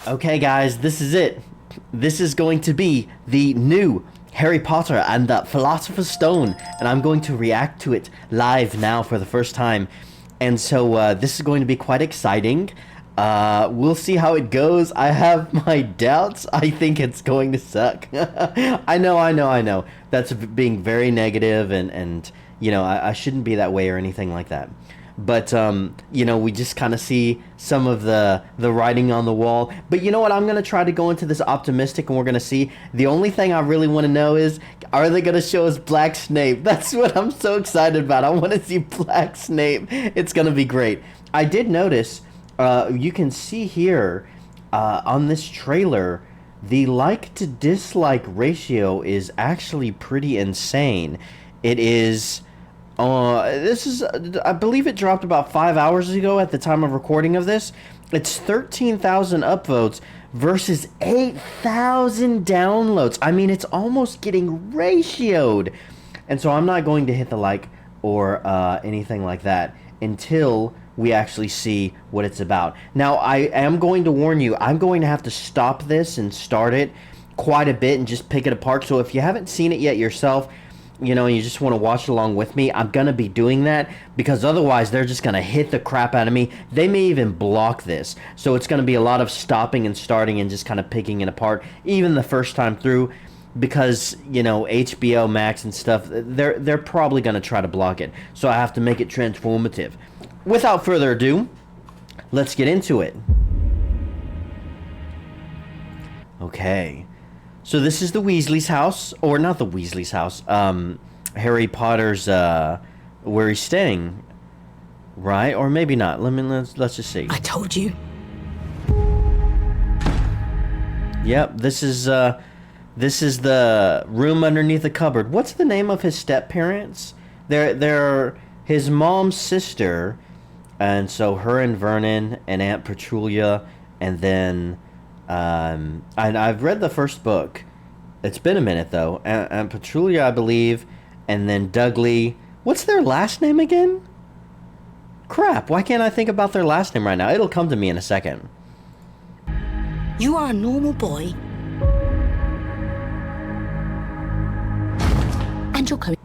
Okay, guys, this is it. This is going to be the new Harry Potter and the Philosopher's Stone, and I'm going to react to it live now for the first time. And so this is going to be quite exciting. We'll see how it goes. I have my doubts. I think it's going to suck. I know. That's being very negative, and you know, I shouldn't be that way or anything like that. But you know, we just kind of see some of the writing on the wall. But you know what? I'm gonna try to go into this optimistic, and we're gonna see. The only thing I really want to know is, are they gonna show us Black Snape? That's what I'm so excited about. I want to see Black Snape. It's gonna be great. I did notice. You can see here on this trailer, the like to dislike ratio is actually pretty insane. It is. This is, I believe it dropped about 5 hours ago at the time of recording of this. It's 13,000 upvotes versus 8,000 downloads. I mean, it's almost getting ratioed. And so I'm not going to hit the like or anything like that until we actually see what it's about. Now, I am going to warn you, I'm going to have to stop this and start it quite a bit and just pick it apart. So if you haven't seen it yet yourself, you know, you just want to watch along with me, I'm going to be doing that, because otherwise they're just going to hit the crap out of me. They may even block this. So it's going to be a lot of stopping and starting and just kind of picking it apart, even the first time through, because, you know, HBO Max and stuff, they're probably going to try to block it. So I have to make it transformative. Without further ado, let's get into it. Okay. So this is the Weasley's house, or not the Weasley's house, Harry Potter's, where he's staying, right? Or maybe not. Let's just see. I told you. Yep, this is the room underneath the cupboard. What's the name of his step-parents? They're his mom's sister, and so her and Vernon and Aunt Petulia, and then... and I've read the first book. It's been a minute though. And Petulia, I believe, and then Dudley. What's their last name again? Crap! Why can't I think about their last name right now? It'll come to me in a second. You are a normal boy. And you're going.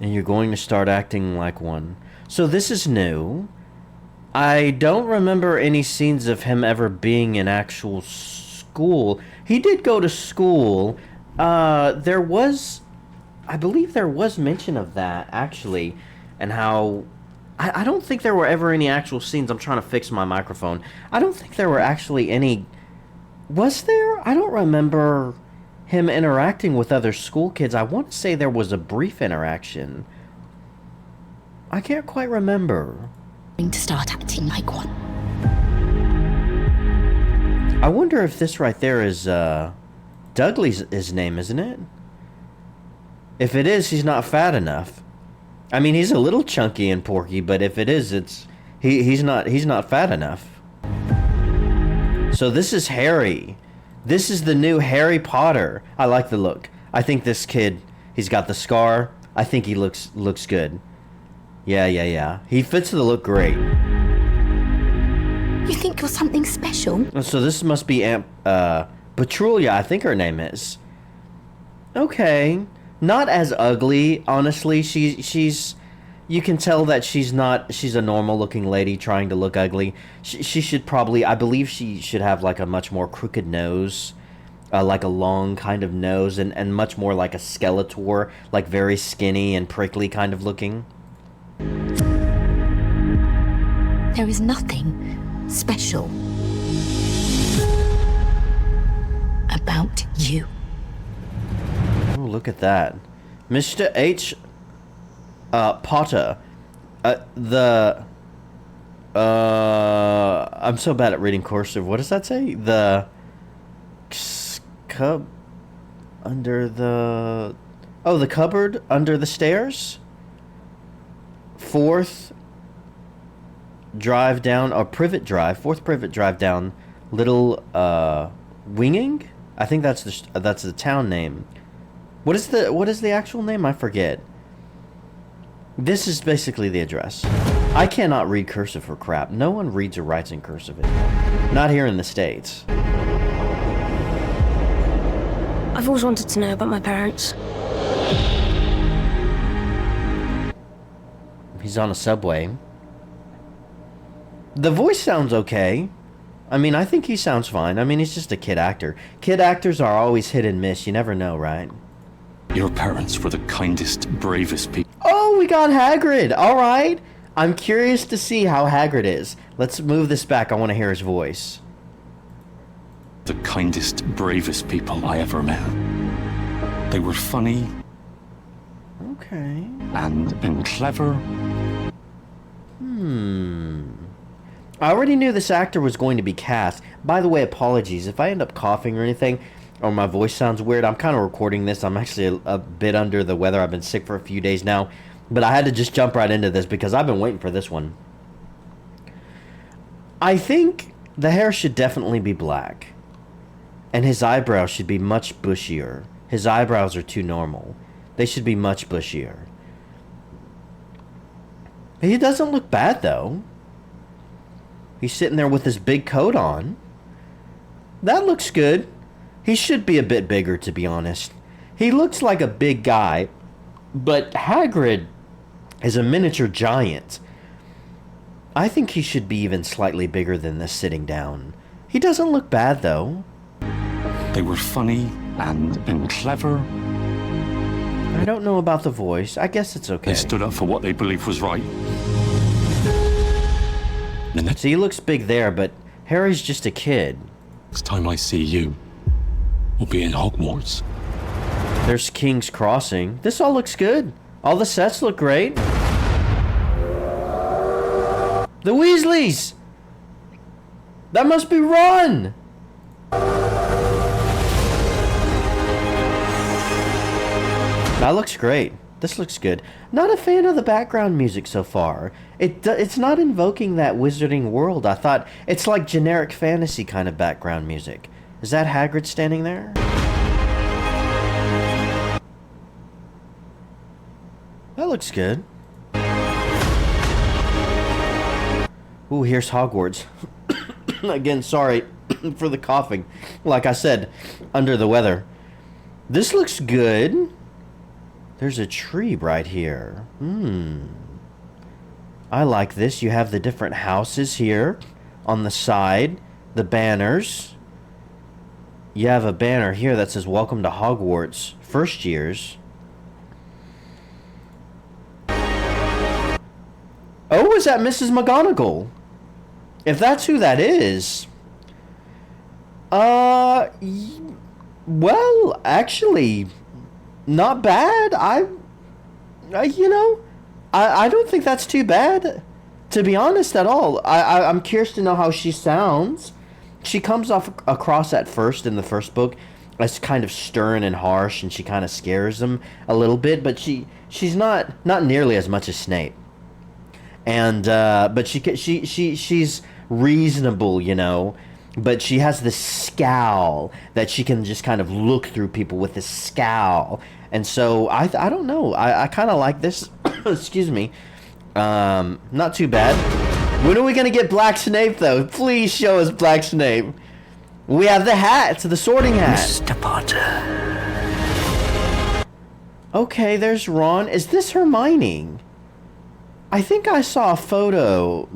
And you're going to start acting like one. So this is new. I don't remember any scenes of him ever being in actual school. He did go to school. I believe there was mention of that, actually, and how... I don't think there were ever any actual scenes. I'm trying to fix my microphone. I don't think there were actually any... Was there? I don't remember him interacting with other school kids. I want to say there was a brief interaction. I can't quite remember. To start acting like one. I wonder if this right there is Dudley's his name, isn't it? If it is, he's not fat enough. I mean, he's a little chunky and porky, but if it is, he's not fat enough. So this is Harry. This is the new Harry Potter. I like the look. I think this kid, he's got the scar. I think he looks good. Yeah. He fits the look great. You think you're something special? So this must be Aunt Petulia, I think her name is. Okay. Not as ugly, honestly. She's you can tell that she's a normal looking lady trying to look ugly. She should probably, I believe she should have like a much more crooked nose. Like a long kind of nose, and much more like a Skeletor, like very skinny and prickly kind of looking. There is nothing special about you. Oh, look at that. Mr. H. Potter. I'm so bad at reading cursive. What does that say? The cub under the... Oh, the cupboard under the stairs? Fourth drive down, or privet drive, fourth privet drive down, little winging. I think that's the town name. What is the actual name? I forget. This is basically the address. I cannot read cursive for crap. No one reads or writes in cursive anymore. Not here in the States. I've always wanted to know about my parents. He's on a subway. The voice sounds okay. I mean, I think he sounds fine. I mean, he's just a kid actor. Kid actors are always hit and miss. You never know, right? Your parents were the kindest, bravest people. Oh, we got Hagrid. All right. I'm curious to see how Hagrid is. Let's move this back. I want to hear his voice. The kindest, bravest people I ever met. They were funny. Okay. And clever. I already knew this actor was going to be cast. By the way, apologies. If I end up coughing or anything, or my voice sounds weird, I'm kind of recording this. I'm actually a bit under the weather. I've been sick for a few days now. But I had to just jump right into this because I've been waiting for this one. I think the hair should definitely be black. And his eyebrows should be much bushier. His eyebrows are too normal. They should be much bushier. He doesn't look bad, though. He's sitting there with his big coat on. That looks good. He should be a bit bigger, to be honest. He looks like a big guy, but Hagrid is a miniature giant. I think he should be even slightly bigger than this sitting down. He doesn't look bad, though. They were funny and clever. I don't know about the voice. I guess it's okay. They stood up for what they believed was right. And the See, he looks big there, but Harry's just a kid. next time I see you, we'll be in Hogwarts. There's King's Crossing. This all looks good. All the sets look great. The Weasleys! That must be Ron! That looks great. This looks good. Not a fan of the background music so far. It's not invoking that wizarding world. I thought it's like generic fantasy kind of background music. Is that Hagrid standing there? That looks good. Ooh, here's Hogwarts. Again, sorry for the coughing. Like I said, under the weather. This looks good. There's a tree right here. I like this. You have the different houses here on the side. The banners. You have a banner here that says Welcome to Hogwarts. First years. Oh, is that Mrs. McGonagall? If that's who that is... well, actually... Not bad. I don't think that's too bad, to be honest, at all. I'm curious to know how she sounds. She comes across at first in the first book as kind of stern and harsh, and she kind of scares him a little bit. But she's not nearly as much as Snape. And but she's reasonable, you know. But she has this scowl that she can just kind of look through people with this scowl. And so, I don't know. I kind of like this. Excuse me. Not too bad. When are we going to get Black Snape, though? Please show us Black Snape. We have the hat. The sorting hat. Mr. Potter. Okay, there's Ron. Is this Hermione? I think I saw a photo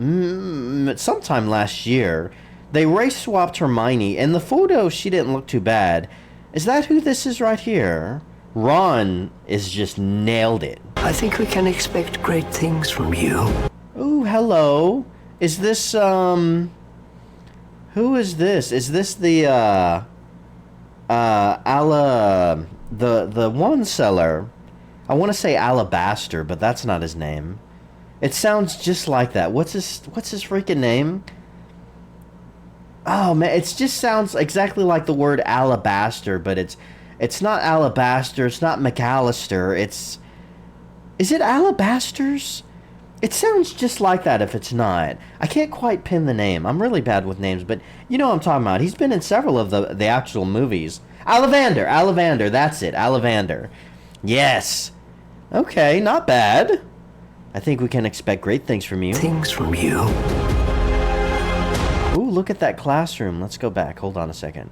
sometime last year. They race swapped Hermione. In the photo, she didn't look too bad. Is that who this is right here? Ron is just nailed it. I think we can expect great things from you. Ooh, hello. Is this, who is this? Is this the, the one seller? I want to say Alabaster, but that's not his name. It sounds just like that. What's his freaking name? Oh man, it just sounds exactly like the word alabaster, but it's not alabaster, it's not McAllister, is it alabasters? It sounds just like that if it's not. I can't quite pin the name. I'm really bad with names, but you know what I'm talking about. He's been in several of the actual movies. Ollivander, that's it, Ollivander. Yes. Okay, not bad. I think we can expect great things from you. Things from you. Ooh, look at that classroom. Let's go back. Hold on a second.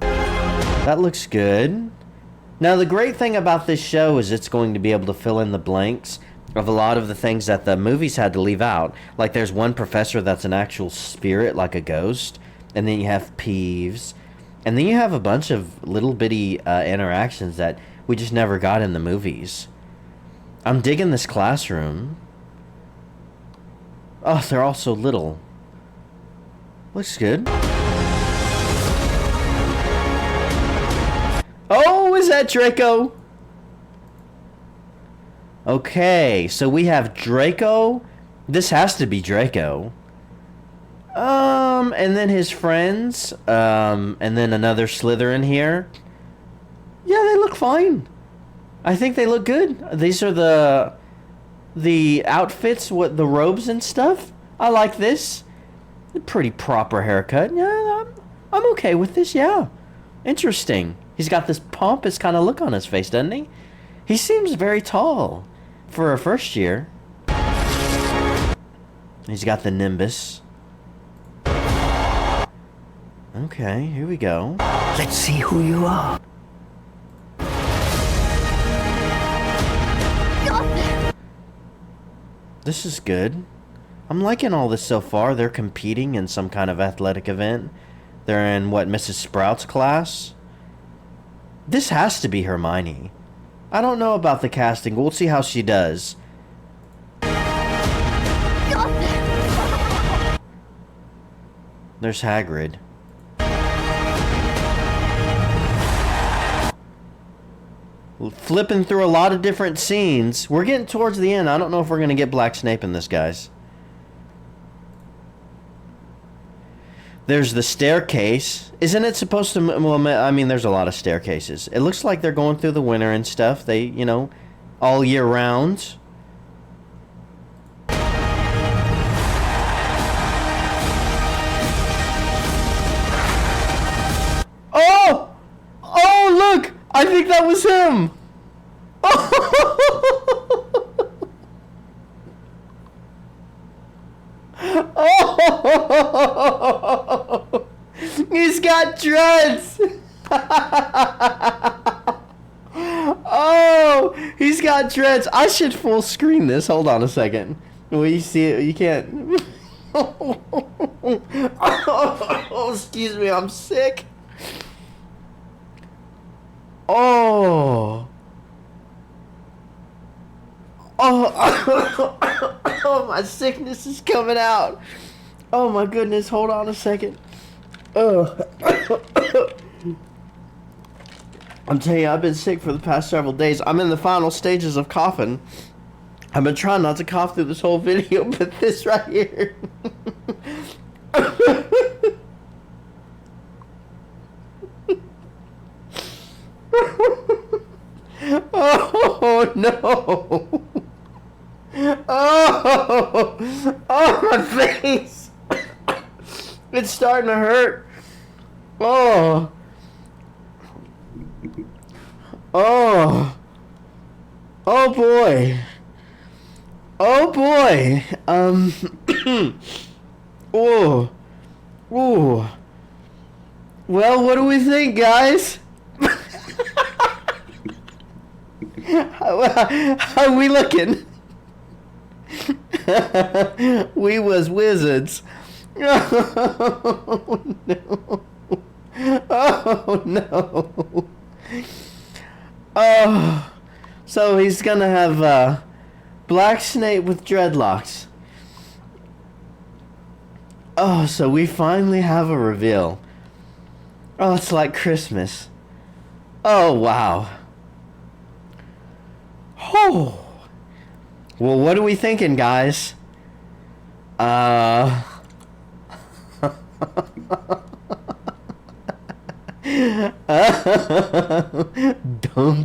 That looks good. Now, the great thing about this show is it's going to be able to fill in the blanks of a lot of the things that the movies had to leave out. Like, there's one professor that's an actual spirit, like a ghost. And then you have Peeves. And then you have a bunch of little bitty interactions that we just never got in the movies. I'm digging this classroom. Oh, they're all so little. Looks good. Oh, is that Draco? Okay, so we have Draco. This has to be Draco. And then his friends. And then another Slytherin here. Yeah, they look fine. I think they look good. These are the outfits, the robes and stuff. I like this. Pretty proper haircut. Yeah, I'm okay with this, yeah. Interesting. He's got this pompous kind of look on his face, doesn't he? He seems very tall for a first year. He's got the Nimbus. Okay, here we go. Let's see who you are. This is good. I'm liking all this so far. They're competing in some kind of athletic event. They're in, what, Mrs. Sprout's class? This has to be Hermione. I don't know about the casting. We'll see how she does. There's Hagrid. Flipping through a lot of different scenes. We're getting towards the end. I don't know if we're going to get Black Snape in this, guys. There's the staircase. Isn't it supposed to... Well, I mean, there's a lot of staircases. It looks like they're going through the winter and stuff. They, you know, all year round. Oh! Oh, look! I think that was him! Oh! He's got dreads! Oh! He's got dreads. I should full screen this. Hold on a second. Will you see it? You can't. Oh, excuse me. I'm sick. Oh. Oh. Oh, my sickness is coming out. Oh my goodness, hold on a second. I'm telling you, I've been sick for the past several days. I'm in the final stages of coughing. I've been trying not to cough through this whole video, but this right here. Oh no. Oh, oh, my face. It's starting to hurt. Oh. Oh. Oh boy. Oh boy. Oh. Oh. Well, what do we think, guys? How are we looking? We was wizards. Oh no. Oh no. Oh. So he's gonna have Black Snape with dreadlocks. Oh, so we finally have a reveal. Oh, it's like Christmas. Oh, wow. Oh. Well, what are we thinking, guys? Dum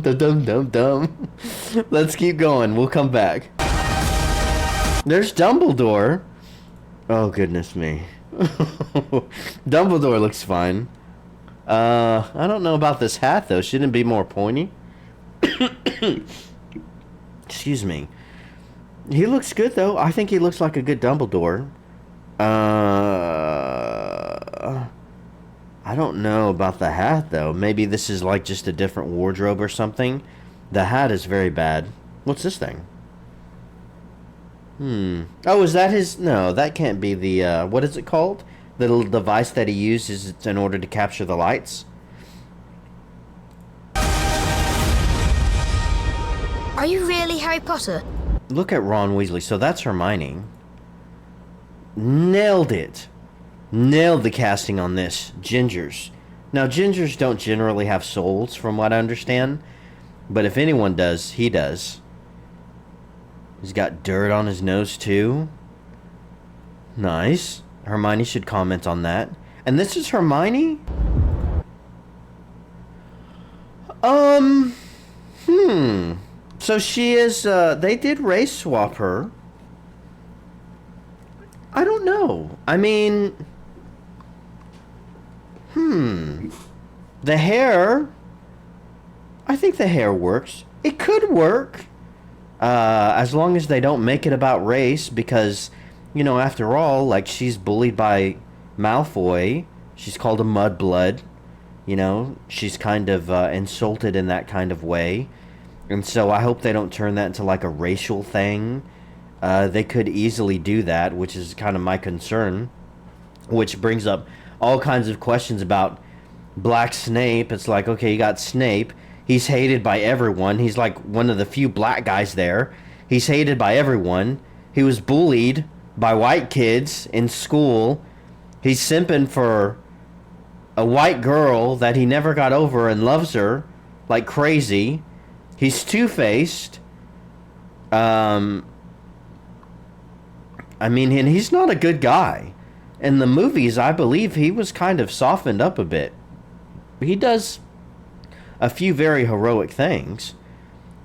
dum dum dum dum. Let's keep going. We'll come back. There's Dumbledore. Oh goodness me. Dumbledore looks fine. I don't know about this hat though. Shouldn't it be more pointy? Excuse me. He looks good though. I think he looks like a good Dumbledore. I don't know about the hat, though. Maybe this is like just a different wardrobe or something. The hat is very bad. What's this thing? Oh, is that his... No, that can't be the, what is it called? The little device that he uses in order to capture the lights? Are you really Harry Potter? Look at Ron Weasley. So that's Hermione. Nailed it. Nailed the casting on this. Gingers. Now, gingers don't generally have souls, from what I understand. But if anyone does, he does. He's got dirt on his nose, too. Nice. Hermione should comment on that. And this is Hermione? So she is, they did race swap her. I don't know. I mean... The hair... I think the hair works. It could work. As long as they don't make it about race, because, you know, after all, like, she's bullied by Malfoy. She's called a mudblood. You know, she's kind of insulted in that kind of way. And so I hope they don't turn that into, like, a racial thing. They could easily do that, which is kind of my concern. Which brings up all kinds of questions about Black Snape. It's like, okay, you got Snape. He's hated by everyone. He's like one of the few black guys there. He's hated by everyone. He was bullied by white kids in school. He's simping for a white girl that he never got over and loves her like crazy. He's two-faced. I mean, and he's not a good guy. In the movies, I believe he was kind of softened up a bit. He does a few very heroic things,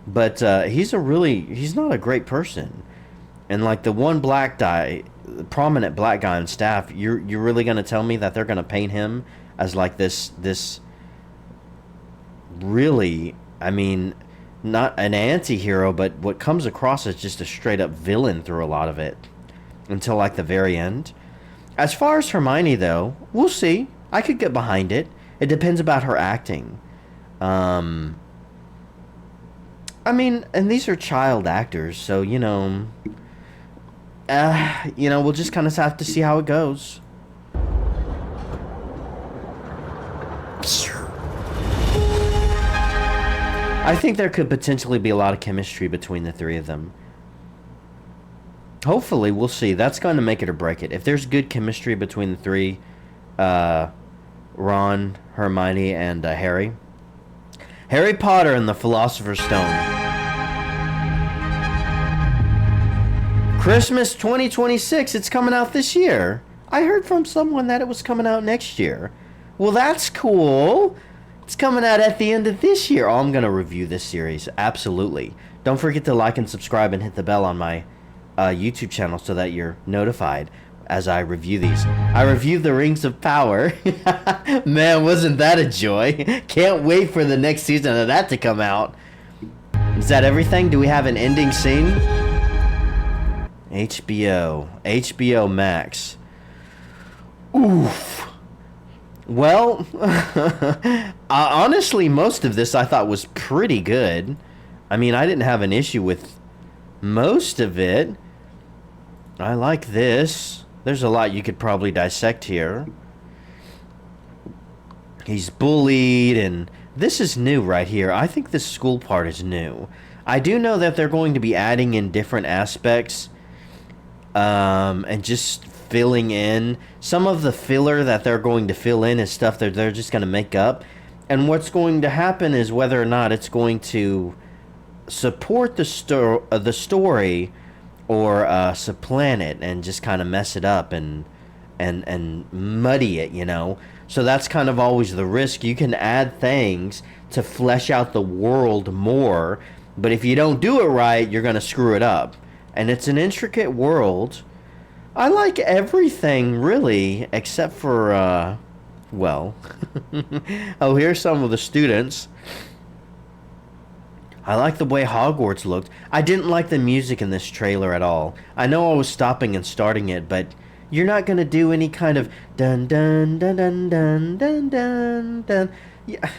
but he's not a great person. And like the one black guy, the prominent black guy on staff, you're really gonna tell me that they're gonna paint him as like this really, I mean, not an anti-hero, but what comes across as just a straight up villain through a lot of it until like the very end. As far as Hermione though, we'll see. I could get behind it. It depends about her acting. I mean, and these are child actors, so, you know, we'll just kind of have to see how it goes. I think there could potentially be a lot of chemistry between the three of them. Hopefully, we'll see. That's going to make it or break it. If there's good chemistry between the three, Ron, Hermione, and Harry. Harry Potter and the Philosopher's Stone. Christmas 2026, it's coming out this year. I heard from someone that it was coming out next year. Well, that's cool. It's coming out at the end of this year. Oh, I'm going to review this series. Absolutely. Don't forget to like and subscribe and hit the bell on my YouTube channel so that you're notified as I review these. I reviewed the Rings of Power. Man, wasn't that a joy? Can't wait for the next season of that to come out. Is that everything? Do we have an ending scene? HBO Max. Oof. Well, honestly, most of this I thought was pretty good. I mean, I didn't have an issue with most of it. I like this. There's a lot you could probably dissect here. He's bullied, and this is new right here. I think this school part is new. I do know that they're going to be adding in different aspects, and just filling in. Some of the filler that they're going to fill in is stuff that they're just going to make up. And what's going to happen is whether or not it's going to support the story or supplant it and just kind of mess it up and muddy it, you know. So that's kind of always the risk. You can add things to flesh out the world more, but if you don't do it right, you're going to screw it up. And it's an intricate world. I like everything, really, except for, well, oh, here's some of the students. I like the way Hogwarts looked. I didn't like the music in this trailer at all. I know I was stopping and starting it, but You're not gonna do any kind of dun dun dun dun dun dun dun dun. Yeah.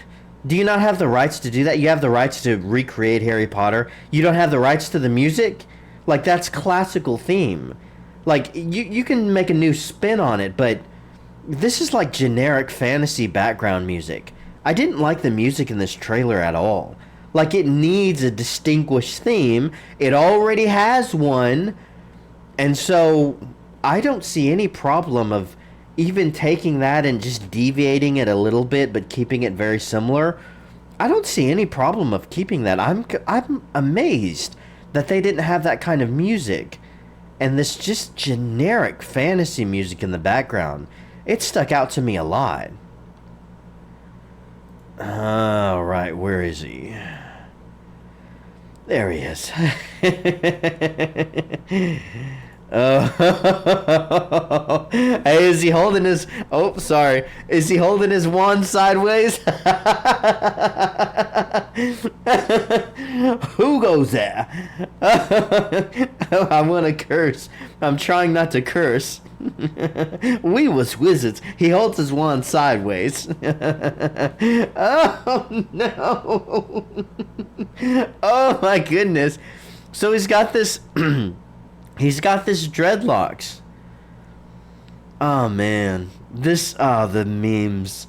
Do you not have the rights to do that? You have the rights to recreate Harry Potter. You don't have the rights to the music? Like, that's classical theme. Like, you can make a new spin on it, but this is like generic fantasy background music. I didn't like the music in this trailer at all. Like, it needs a distinguished theme. It already has one. And so I don't see any problem of even taking that and just deviating it a little bit but keeping it very similar. I don't see any problem of keeping that. I'm amazed that they didn't have that kind of music and this just generic fantasy music in the background. It stuck out to me a lot. All right, where is he? There he is. Hey, is he holding his... Oh, sorry. Is he holding his wand sideways? Who goes there? I want to curse. I'm trying not to curse. We was wizards. He holds his wand sideways. Oh, no. Oh, my goodness. So he's got this... He's got this dreadlocks. Oh, man. The memes.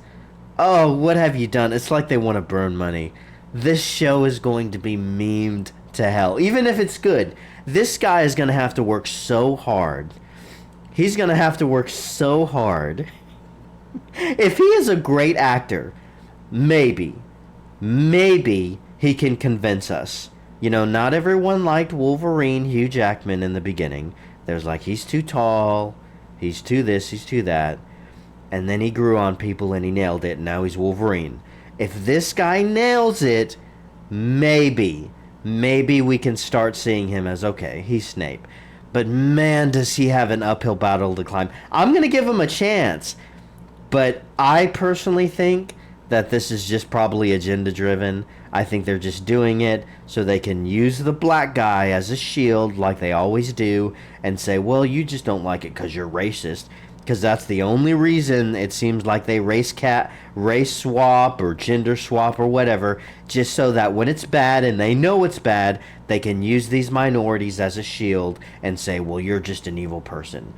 Oh, what have you done? It's like they want to burn money. This show is going to be memed to hell. Even if it's good. This guy is going to have to work so hard. He's going to have to work so hard. If he is a great actor, maybe he can convince us. You know, not everyone liked Wolverine, Hugh Jackman, in the beginning. There's like, he's too tall, he's too this, he's too that. And then he grew on people and he nailed it, and now he's Wolverine. If this guy nails it, maybe we can start seeing him as, okay, he's Snape. But man, does he have an uphill battle to climb. I'm going to give him a chance. But I personally think that this is just probably agenda-driven. I think they're just doing it so they can use the black guy as a shield like they always do and say, well, you just don't like it because you're racist. Because that's the only reason it seems like they race swap or gender swap or whatever, just so that when it's bad and they know it's bad, they can use these minorities as a shield and say, well, you're just an evil person.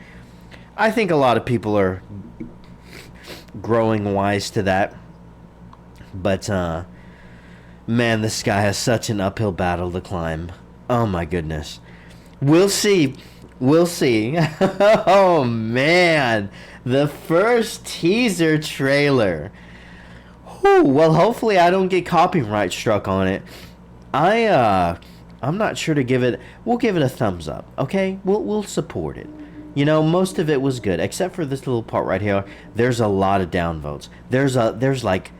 I think a lot of people are growing wise to that. But, man, this guy has such an uphill battle to climb. Oh, my goodness. We'll see. We'll see. Oh, man. The first teaser trailer. Whew, well, hopefully I don't get copyright struck on it. I'm not sure to give it... We'll give it a thumbs up, okay? We'll support it. You know, most of it was good, except for this little part right here. There's a lot of downvotes. There's like...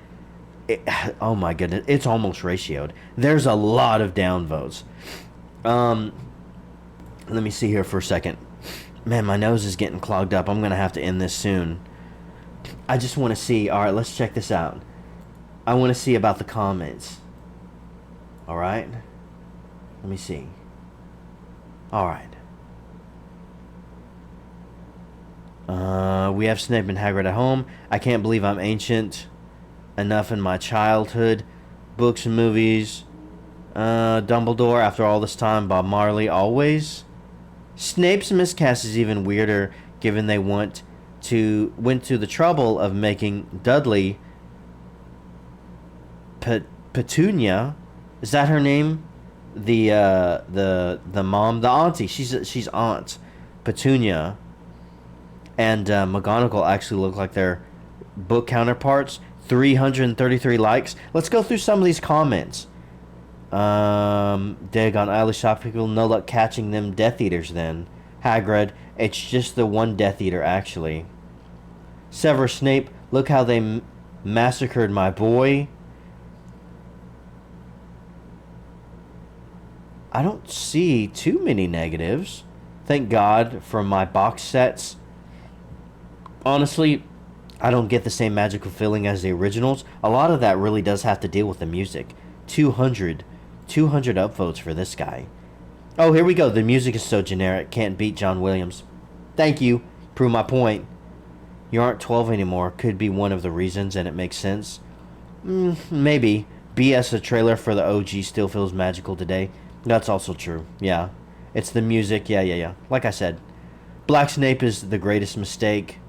oh my goodness, it's almost ratioed. There's a lot of downvotes. Let me see here for a second. Man, my nose is getting clogged up. I'm gonna have to end this soon. I just want to see. All right, let's check this out. I want to see about the comments. All right, let me see. All right. We have Snape and Hagrid at home. I can't believe I'm ancient enough in my childhood. Books and movies. Dumbledore, after all this time. Bob Marley, always. Snape's miscast is even weirder, given they went to the trouble of making Dudley Petunia. Is that her name? The mom, the auntie. She's Aunt Petunia and McGonagall actually look like their book counterparts. 333 likes. Let's go through some of these comments. Dagon Eilish shop people, no luck catching them Death Eaters then. Hagrid, it's just the one Death Eater actually. Severus Snape, look how they massacred my boy. I don't see too many negatives. Thank God for my box sets. Honestly, I don't get the same magical feeling as the originals. A lot of that really does have to deal with the music. 200 upvotes for this guy. Oh, here we go. The music is so generic. Can't beat John Williams. Thank you. Prove my point. You aren't 12 anymore. Could be one of the reasons, and it makes sense. Maybe. BS, a trailer for the OG still feels magical today. That's also true. Yeah. It's the music. Yeah. Like I said, Black Snape is the greatest mistake.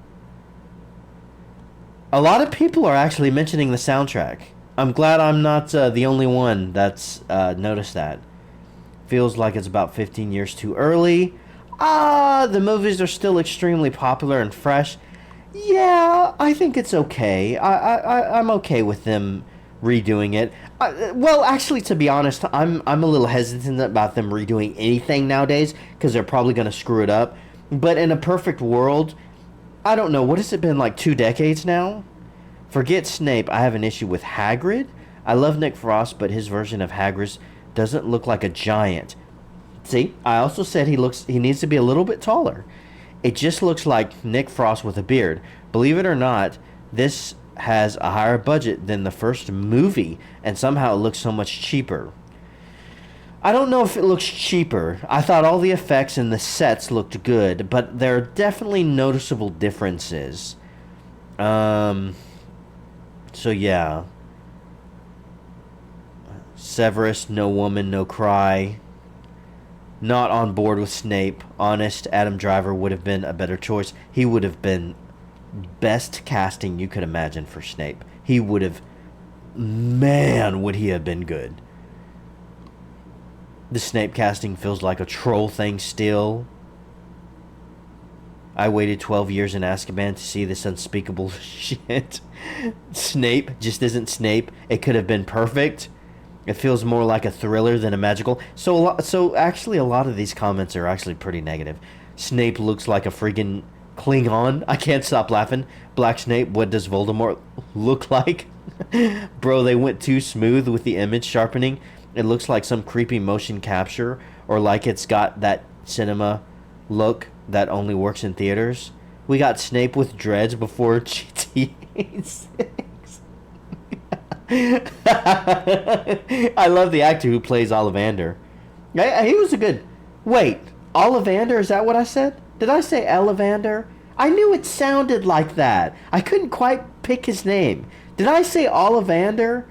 A lot of people are actually mentioning the soundtrack. I'm glad I'm not the only one that's noticed that. Feels like it's about 15 years too early. The movies are still extremely popular and fresh. Yeah, I think it's okay. I'm okay with them redoing it. Well, actually, to be honest, I'm a little hesitant about them redoing anything nowadays because they're probably going to screw it up. But in a perfect world, I don't know. What has it been, like 2 decades now? Forget Snape. I have an issue with Hagrid. I love Nick Frost, but his version of Hagrid doesn't look like a giant. See, I also said he needs to be a little bit taller. It just looks like Nick Frost with a beard. Believe it or not, this has a higher budget than the first movie, and somehow it looks so much cheaper. I don't know if it looks cheaper. I thought all the effects and the sets looked good, but there are definitely noticeable differences. So yeah. Severus, no woman, no cry. Not on board with Snape. Honest, Adam Driver would have been a better choice. He would have been best casting you could imagine for Snape. He would have... Man, would he have been good. The Snape casting feels like a troll thing still. I waited 12 years in Azkaban to see this unspeakable shit. Snape just isn't Snape. It could have been perfect. It feels more like a thriller than a magical. So actually, a lot of these comments are actually pretty negative. Snape looks like a freaking Klingon. I can't stop laughing. Black Snape, what does Voldemort look like? Bro, they went too smooth with the image sharpening. It looks like some creepy motion capture, or like it's got that cinema look that only works in theaters. We got Snape with dreads before GTA 6. I love the actor who plays Ollivander. He was a good... Wait, Ollivander, is that what I said? Did I say Ollivander? I knew it sounded like that. I couldn't quite pick his name. Did I say Ollivander?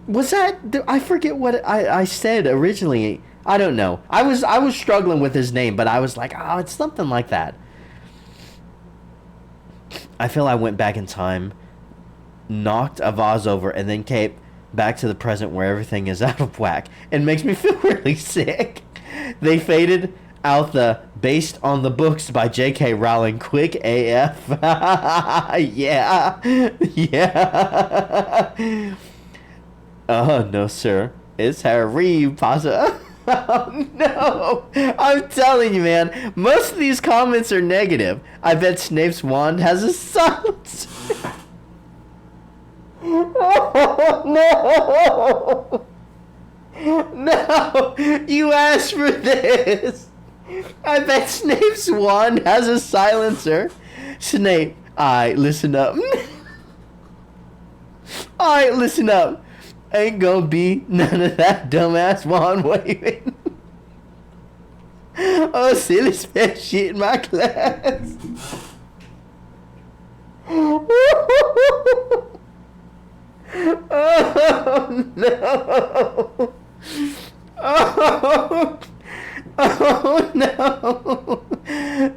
Was that... I forget what I said originally. I don't know. I was struggling with his name, but I was like, oh, it's something like that. I feel I went back in time, knocked a vase over, and then came back to the present where everything is out of whack. It makes me feel really sick. They faded out the based on the books by J.K. Rowling quick AF. Yeah. Oh, no, sir. It's Harry Potter. Oh, no. I'm telling you, man. Most of these comments are negative. I bet Snape's wand has a silence. Oh, no! No! You asked for this! I bet Snape's wand has a silencer. Snape, alright, listen up. Alright, listen up. Ain't gonna be none of that dumbass wand waving. Oh, silly spell shit in my class. Oh, no. Oh, no.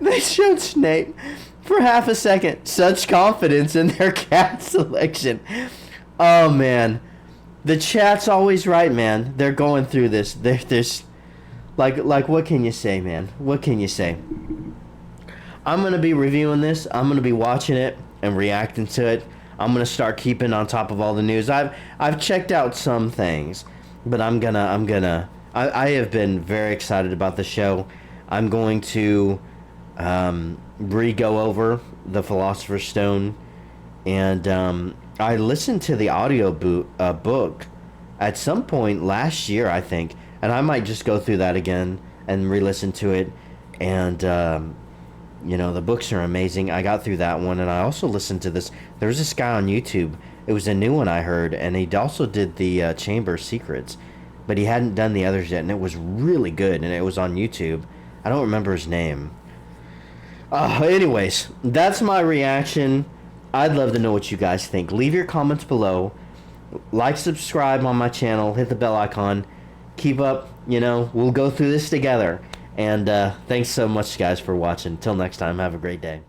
They showed Snape for half a second. Such confidence in their cat selection. Oh, man. The chat's always right, man. They're going through this. There's... Like, what can you say, man? What can you say? I'm going to be reviewing this. I'm going to be watching it and reacting to it. I'm gonna start keeping on top of all the news. I've checked out some things, but I have been very excited about the show. I'm going to re-go over the Philosopher's Stone, and I listened to the audio book at some point last year, I think, and I might just go through that again and re-listen to it. And you know, the books are amazing. I got through that one, and I also listened to this. There was this guy on YouTube. It was a new one I heard, and he also did the Chamber of Secrets, but he hadn't done the others yet, and it was really good, and it was on YouTube. I don't remember his name. Anyways, that's my reaction. I'd love to know what you guys think. Leave your comments below. Like, subscribe on my channel. Hit the bell icon. Keep up. You know, we'll go through this together. And thanks so much, guys, for watching. Till next time, have a great day.